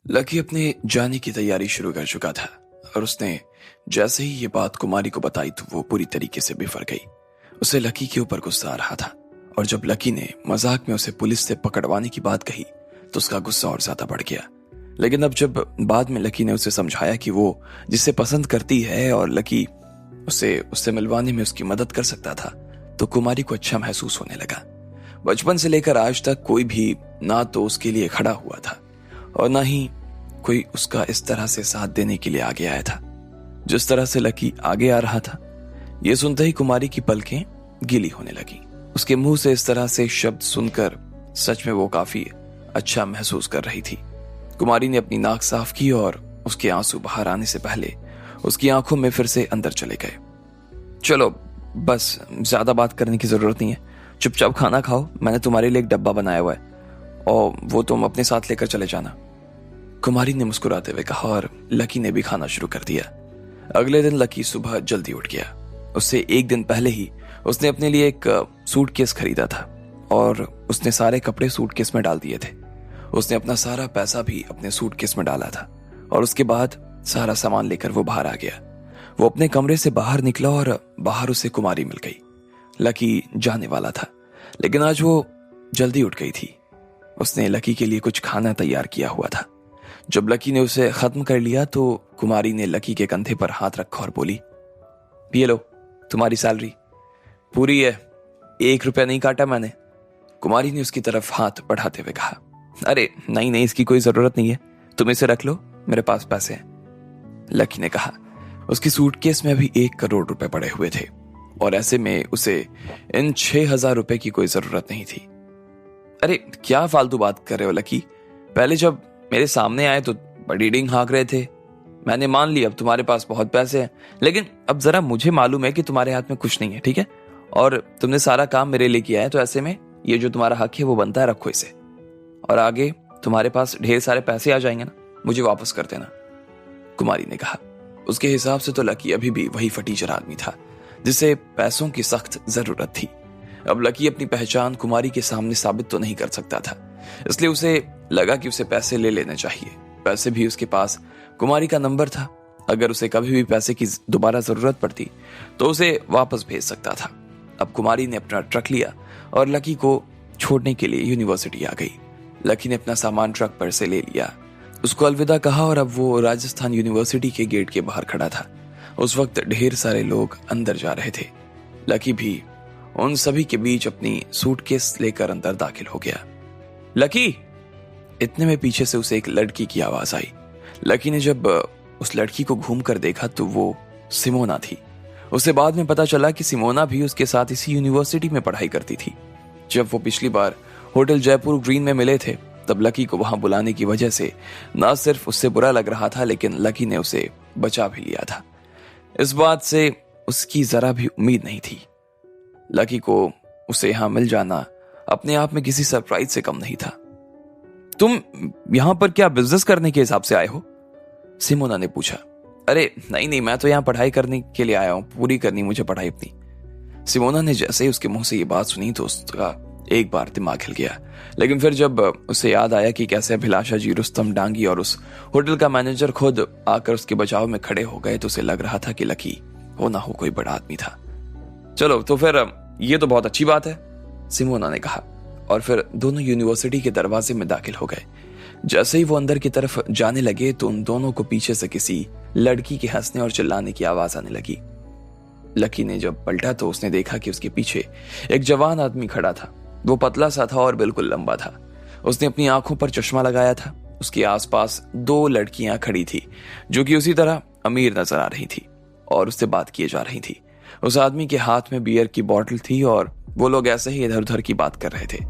Lucky अपने जाने की तैयारी शुरू कर चुका था और उसने जैसे ही ये बात कुमारी को बताई तो वो पूरी तरीके से बिफर गई। उसे लकी के ऊपर गुस्सा आ रहा था और जब लकी ने मजाक में उसे पुलिस से पकड़वाने की बात कही तो उसका गुस्सा और ज्यादा बढ़ गया। लेकिन अब जब बाद में लकी ने उसे समझाया कि वो जिसे पसंद करती है और लकी उसे उससे मिलवाने में उसकी मदद कर सकता था तो कुमारी को अच्छा महसूस होने लगा। बचपन से लेकर आज तक कोई भी ना तो उसके लिए खड़ा हुआ था और ना ही कोई उसका इस तरह से साथ देने के लिए आगे आया था जिस तरह से लकी आगे आ रहा था। यह सुनते ही कुमारी की पलकें गीली होने लगी। उसके मुंह से इस तरह से शब्द सुनकर सच में वो काफी अच्छा महसूस कर रही थी। कुमारी ने अपनी नाक साफ की और उसके आंसू बाहर आने से पहले उसकी आंखों में फिर से अंदर चले गए। चलो बस ज्यादा बात करने की जरूरत नहीं है, चुपचाप खाना खाओ। मैंने तुम्हारे लिए एक डब्बा बनाया हुआ है और वो तुम अपने साथ लेकर चले जाना, कुमारी ने मुस्कुराते हुए कहा और लकी ने भी खाना शुरू कर दिया। अगले दिन लकी सुबह जल्दी उठ गया। उससे एक दिन पहले ही उसने अपने लिए एक सूटकेस खरीदा था और उसने सारे कपड़े सूटकेस में डाल दिए थे। उसने अपना सारा पैसा भी अपने सूटकेस में डाला था और उसके बाद सारा सामान लेकर वो बाहर आ गया। वो अपने कमरे से बाहर निकला और बाहर उसे कुमारी मिल गई। लकी जाने वाला था लेकिन आज वो जल्दी उठ गई थी। उसने लकी के लिए कुछ खाना तैयार किया हुआ था। जब लकी ने उसे खत्म कर लिया तो कुमारी ने लकी के कंधे पर हाथ रखा और बोली, ये लो तुम्हारी सैलरी पूरी है, 1 रुपया नहीं काटा मैंने। कुमारी ने उसकी तरफ हाथ बढ़ाते हुए कहा, अरे नहीं नहीं, इसकी कोई जरूरत नहीं है, तुम इसे रख लो, मेरे पास पैसे हैं। लकी ने कहा। उसकी सूटकेस में अभी 1 करोड़ रुपए पड़े हुए थे और ऐसे में उसे इन 6,000 रुपए की कोई जरूरत नहीं थी। अरे क्या फालतू बात कर रहे हो लकी, पहले जब मेरे सामने आए तो बड़ी डिंग हाँक रहे थे। मैंने मान लिया अब तुम्हारे पास बहुत पैसे हैं, लेकिन अब जरा मुझे मालूम है कि तुम्हारे हाथ में कुछ नहीं है, ठीक है? और तुमने सारा काम मेरे लिए किया है तो ऐसे में ये जो तुम्हारा हक है वो बनता है, रखो इसे। और आगे तुम्हारे पास ढेर सारे पैसे आ जाएंगे ना, मुझे वापस कर देना, कुमारी ने कहा। उसके हिसाब से तो लकी अभी भी वही फटीचर आदमी था जिसे पैसों की सख्त जरूरत थी। अब लकी अपनी पहचान कुमारी के सामने साबित तो नहीं कर सकता था, इसलिए उसे लगा कि उसे पैसे ले लेने चाहिए। पैसे भी उसके पास कुमारी का नंबर था, अगर उसे कभी भी पैसे की दोबारा जरूरत पड़ती तो उसे वापस भेज सकता था। अब कुमारी ने अपना ट्रक लिया और लकी को छोड़ने के लिए यूनिवर्सिटी आ गई। लकी ने अपना सामान ट्रक पर से ले लिया, उसको अलविदा कहा और अब वो राजस्थान यूनिवर्सिटी के गेट के बाहर खड़ा था। उस वक्त ढेर सारे लोग अंदर जा रहे थे। लकी भी उन सभी के बीच अपनी सूटकेस लेकर अंदर दाखिल हो गया। लकी, इतने में पीछे से उसे एक लड़की की आवाज आई। लकी ने जब उस लड़की को घूमकर देखा तो वो सिमोना थी। उसे बाद में पता चला कि सिमोना भी उसके साथ इसी यूनिवर्सिटी में पढ़ाई करती थी। जब वो पिछली बार होटल जयपुर ग्रीन में मिले थे तब लकी को वहां बुलाने की वजह से न सिर्फ उससे बुरा लग रहा था लेकिन लकी ने उसे बचा भी लिया था। इस बात से उसकी जरा भी उम्मीद नहीं थी। लकी को उसे यहां मिल जाना अपने आप में किसी सरप्राइज से कम नहीं था। तुम यहां पर क्या बिजनेस करने के हिसाब से आए हो? सिमोना ने पूछा। अरे नहीं नहीं, मैं तो यहां पढ़ाई करने के लिए आया हूं, पूरी करनी मुझे पढ़ाई अपनी। सिमोना ने जैसे ही उसके मुंह से ये बात सुनी तो उसका एक बार दिमाग हिल गया, लेकिन फिर जब उसे याद आया कि कैसे अभिलाषा जी, रुस्तम डांगी और उस होटल का मैनेजर खुद आकर उसके बचाव में खड़े हो गए तो उसे लग रहा था कि लकी हो ना हो कोई बड़ा आदमी था। चलो तो फिर ये तो बहुत अच्छी बात है, सिमोना ने कहा और फिर दोनों यूनिवर्सिटी के दरवाजे में दाखिल हो गए। जैसे ही वो अंदर की तरफ जाने लगे तो उन दोनों को पीछे से किसी लड़की के हंसने और चिल्लाने की आवाज आने लगी। लकी ने जब पलटा तो उसने देखा कि उसके पीछे एक जवान आदमी खड़ा था। वो पतला सा था और बिल्कुल लंबा था। उसने अपनी आंखों पर चश्मा लगाया था। उसके आसपास 2 लड़कियां खड़ी थी जो कि उसी तरह अमीर नजर आ रही थी और उससे बात किए जा रही थी। उस आदमी के हाथ में बियर की बोतल थी और वो लोग ऐसे ही इधर उधर की बात कर रहे थे।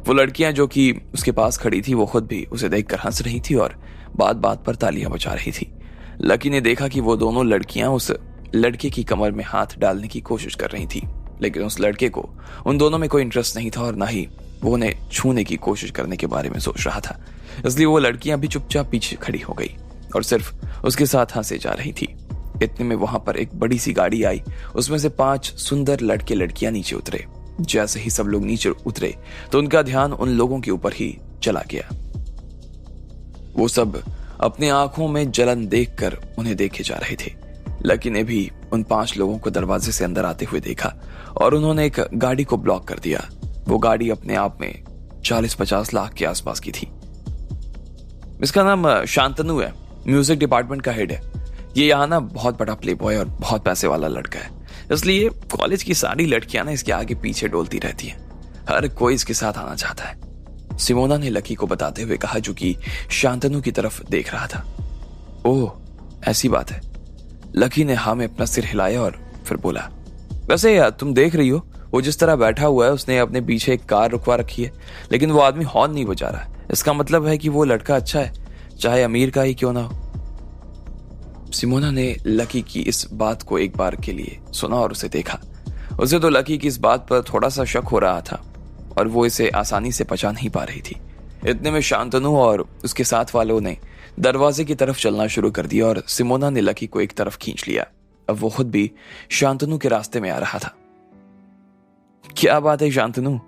वो लड़कियां जो कि उसके पास खड़ी थी वो खुद भी उसे देखकर हंस रही थी और बात बात पर तालियां बजा रही थी। लकी ने देखा कि वो दोनों लड़कियां उस लड़के की कमर में हाथ डालने की कोशिश कर रही थी, लेकिन उस लड़के को उन दोनों में कोई इंटरेस्ट नहीं था और ना ही वो उन्हें छूने की कोशिश करने के बारे में सोच रहा था। इसलिए वो लड़कियां भी चुपचाप पीछे खड़ी हो गई और सिर्फ उसके साथ हंसे जा रही थी। इतने में वहां पर एक बड़ी सी गाड़ी आई। उसमें से 5 सुंदर लड़के लड़कियां नीचे उतरे। जैसे ही सब लोग नीचे उतरे तो उनका ध्यान उन लोगों के ऊपर ही चला गया। वो सब अपनी आंखों में जलन देखकर उन्हें देखे जा रहे थे। लकी ने भी उन 5 लोगों को दरवाजे से अंदर आते हुए देखा और उन्होंने एक गाड़ी को ब्लॉक कर दिया। वो गाड़ी अपने आप में 40-50 लाख के आसपास की थी। इसका नाम शांतनु है, म्यूजिक डिपार्टमेंट का हेड है। ये यहाँ ना बहुत बड़ा प्ले बॉय और बहुत पैसे वाला लड़का है, इसलिए कॉलेज की सारी लड़कियां ना इसके आगे पीछे डोलती रहती हैं। हर कोई इसके साथ आना चाहता है, सिमोना ने लकी को बताते हुए कहा, जो कि शांतनु की तरफ देख रहा था। ओह, ऐसी बात है। लकी ने हाँ में अपना सिर हिलाया और फिर बोला, वैसे यार तुम देख रही हो, वो जिस तरह बैठा हुआ है उसने अपने पीछे एक कार रुकवा रखी है, लेकिन वो आदमी हॉर्न नहीं बजा रहा है। इसका मतलब है कि वो लड़का अच्छा है, चाहे अमीर का ही क्यों ना हो। सिमोना ने लकी की इस बात को एक बार के लिए सुना और उसे देखा। उसे तो लकी की इस बात पर थोड़ा सा शक हो रहा था और वो इसे आसानी से पचा नहीं पा रही थी। इतने में शांतनु और उसके साथ वालों ने दरवाजे की तरफ चलना शुरू कर दिया और सिमोना ने लकी को एक तरफ खींच लिया। अब वो खुद भी शांतनु के रास्ते में आ रहा था। क्या बात है शांतनु,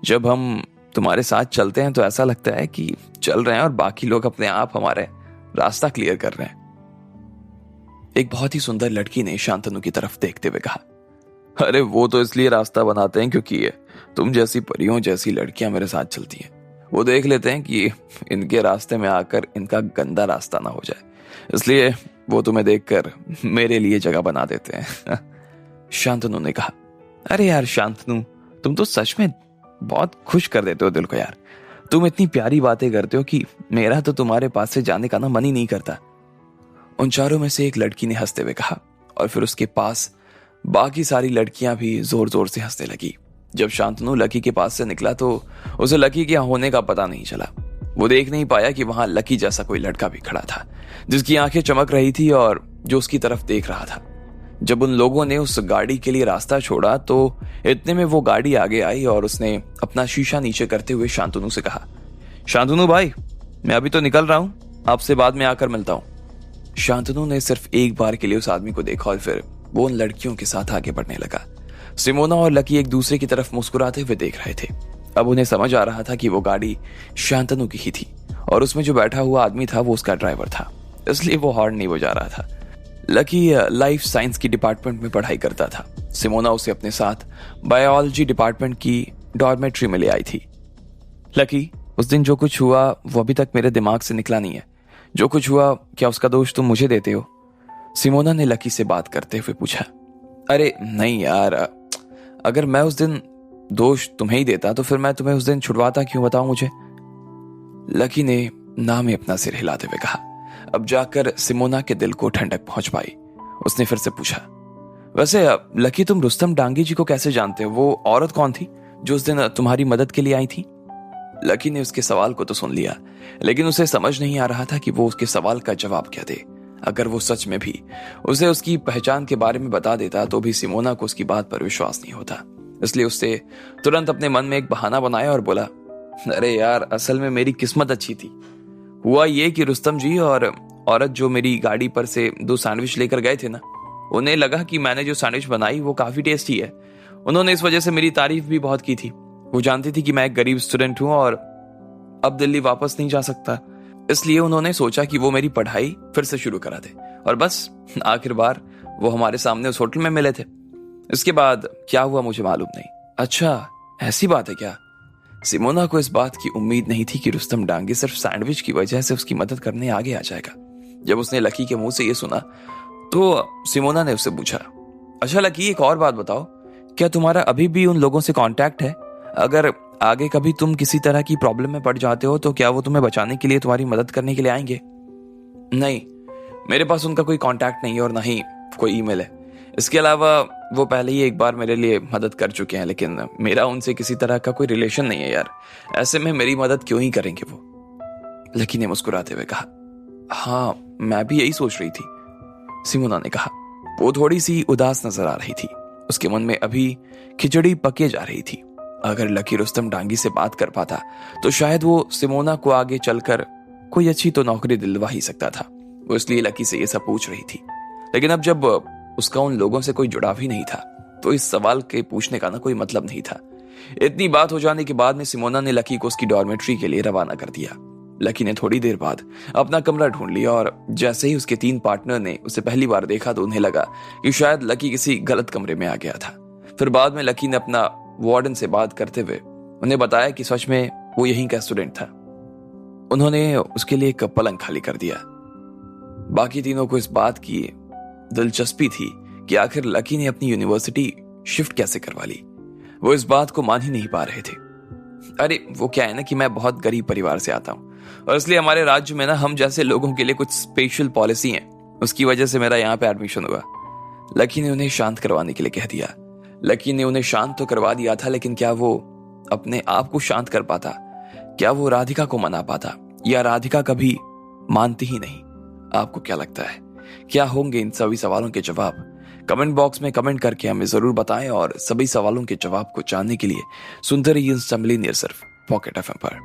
जब हम तुम्हारे साथ चलते हैं तो ऐसा लगता है कि चल रहे हैं और बाकी लोग अपने आप हमारे रास्ता क्लियर कर रहे हैं। एक बहुत ही सुंदर लड़की ने शांतनु की तरफ देखते हुए कहा, अरे वो तो इसलिए रास्ता बनाते हैं क्योंकि ये तुम जैसी परियों जैसी लड़कियां मेरे साथ चलती हैं। वो देख लेते हैं कि इनके रास्ते में आकर इनका गंदा रास्ता ना हो जाए, इसलिए वो तुम्हें देखकर मेरे लिए जगह बना देते हैं। शांतनु ने कहा, अरे यार शांतनु, तुम तो सच में बहुत खुश कर देते हो दिल को यार। तुम इतनी प्यारी बातें करते हो कि मेरा तो तुम्हारे पास से जाने का ना मन ही नहीं करता। उन चारों में से एक लड़की ने हंसते हुए कहा और फिर उसके पास बाकी सारी लड़कियां भी जोर जोर से हंसने लगी। जब शांतनु लकी के पास से निकला तो उसे लकी के होने का पता नहीं चला। वो देख नहीं पाया कि वहां लकी जैसा कोई लड़का भी खड़ा था, जिसकी आंखें चमक रही थी और जो उसकी तरफ देख रहा था। जब उन लोगों ने उस गाड़ी के लिए रास्ता छोड़ा तो इतने में वो गाड़ी आगे आई और उसने अपना शीशा नीचे करते हुए शांतनु से कहा, शांतनु भाई, मैं अभी तो निकल रहा हूं, आपसे बाद में आकर मिलता हूं। शांतनु ने सिर्फ एक बार के लिए उस आदमी को देखा और फिर वो उन लड़कियों के साथ आगे बढ़ने लगा। सिमोना और लकी एक दूसरे की तरफ मुस्कुराते हुए देख रहे थे। अब उन्हें समझ आ रहा था कि वो गाड़ी शांतनु की ही थी और उसमें जो बैठा हुआ आदमी था वो उसका ड्राइवर था, इसलिए वो हॉर्न नहीं बजा रहा था। लकी लाइफ साइंस की डिपार्टमेंट में पढ़ाई करता था। सिमोना उसे अपने साथ बायोलॉजी डिपार्टमेंट की डॉर्मेट्री में ले आई थी। लकी, उस दिन जो कुछ हुआ वो अभी तक मेरे दिमाग से निकला नहीं है। जो कुछ हुआ, क्या उसका दोष तुम मुझे देते हो? सिमोना ने लकी से बात करते हुए पूछा। अरे नहीं यार, अगर मैं उस दिन दोष तुम्हें ही देता तो फिर मैं तुम्हें उस दिन छुड़वाता क्यों, बताओ मुझे। लकी ने ना में अपना सिर हिलाते हुए कहा। अब जाकर सिमोना के दिल को ठंडक पहुंच पाई। उसने फिर से पूछा, वैसे लकी, तुम रुस्तम डांगी जी को कैसे जानते हो? वो औरत कौन थी जो उस दिन तुम्हारी मदद के लिए आई थी? लकी ने उसके सवाल को तो सुन लिया, लेकिन उसे समझ नहीं आ रहा था कि वो उसके सवाल का जवाब क्या दे। अगर वो सच में भी उसे उसकी पहचान के बारे में बता देता तो भी सिमोना को उसकी बात पर विश्वास नहीं होता। इसलिए उससे तुरंत अपने मन में एक बहाना बनाया और बोला, अरे यार, असल में मेरी किस्मत अच्छी थी। हुआ ये कि रुस्तम जी और औरत जो मेरी गाड़ी पर से 2 सैंडविच लेकर गए थे ना, उन्हें लगा कि मैंने जो सैंडविच बनाई वो काफी टेस्टी है। उन्होंने इस वजह से मेरी तारीफ भी बहुत की थी। वो जानती थी कि मैं एक गरीब स्टूडेंट हूं और अब दिल्ली वापस नहीं जा सकता, इसलिए उन्होंने सोचा कि वो मेरी पढ़ाई फिर से शुरू करा दे। और बस आखिर बार वो हमारे सामने उस होटल में मिले थे। इसके बाद क्या हुआ मुझे मालूम नहीं। अच्छा, ऐसी बात है क्या? सिमोना को इस बात की उम्मीद नहीं थी कि रुस्तम डांगी सिर्फ सैंडविच की वजह से उसकी मदद करने आगे आ जाएगा। जब उसने लकी के मुंह से ये सुना तो सिमोना ने उससे पूछा, अच्छा लकी, एक और बात बताओ, क्या तुम्हारा अभी भी उन लोगों से कांटेक्ट है? अगर आगे कभी तुम किसी तरह की प्रॉब्लम में पड़ जाते हो तो क्या वो तुम्हें बचाने के लिए, तुम्हारी मदद करने के लिए आएंगे? नहीं, मेरे पास उनका कोई कांटेक्ट नहीं है और ना ही कोई ईमेल है। इसके अलावा वो पहले ही एक बार मेरे लिए मदद कर चुके हैं, लेकिन मेरा उनसे किसी तरह का कोई रिलेशन नहीं है यार। ऐसे में मेरी मदद क्यों ही करेंगे वो? लकी ने मुस्कुराते हुए कहा। हाँ, मैं भी यही सोच रही थी, सिमोना ने कहा। वो थोड़ी सी उदास नजर आ रही थी। उसके मन में अभी खिचड़ी पके जा रही थी। अगर लकी रुस्तम डांगी से बात कर पाता तो शायद वो सिमोना को आगे चलकर कोई अच्छी तो नौकरी दिलवा ही सकता था। वो इसलिए लकी से ये सब पूछ रही थी, लेकिन अब जब उसका उन लोगों से कोई जुड़ाव ही नहीं था तो इस सवाल के पूछने का ना कोई मतलब नहीं था। इतनी बात हो जाने के बाद में सिमोना ने लकी को उसकी डॉर्मेट्री के लिए रवाना कर दिया। लकी ने थोड़ी देर बाद अपना कमरा ढूंढ लिया और जैसे ही उसके 3 पार्टनर ने उसे पहली बार देखा तो उन्हें लगा कि शायद लकी किसी गलत कमरे में आ गया था। फिर बाद में लकी ने अपना वार्डन से बात करते हुए उन्हें बताया कि सच में वो यहीं का स्टूडेंट था। उन्होंने उसके लिए एक पलंग खाली कर दिया। बाकी तीनों को इस बात की दिलचस्पी थी कि आखिर लकी ने अपनी यूनिवर्सिटी शिफ्ट कैसे करवा ली। वो इस बात को मान ही नहीं पा रहे थे। अरे वो क्या है ना कि मैं बहुत गरीब परिवार से आता हूँ और इसलिए हमारे राज्य में ना हम जैसे लोगों के लिए कुछ स्पेशल पॉलिसी है, उसकी वजह से मेरा यहाँ पे एडमिशन हुआ। लकी ने उन्हें शांत करवाने के लिए कह दिया। लकी ने उन्हें शांत तो करवा दिया था, लेकिन क्या वो अपने आप को शांत कर पाता? क्या वो राधिका को मना पाता? या राधिका कभी मानती ही नहीं? आपको क्या लगता है, क्या होंगे इन सभी सवालों के जवाब? कमेंट बॉक्स में कमेंट करके हमें जरूर बताएं और सभी सवालों के जवाब को जानने के लिए सुनते रहिए इंस्टा मिलियनेयर सिर्फ पॉकेट एफएम पर।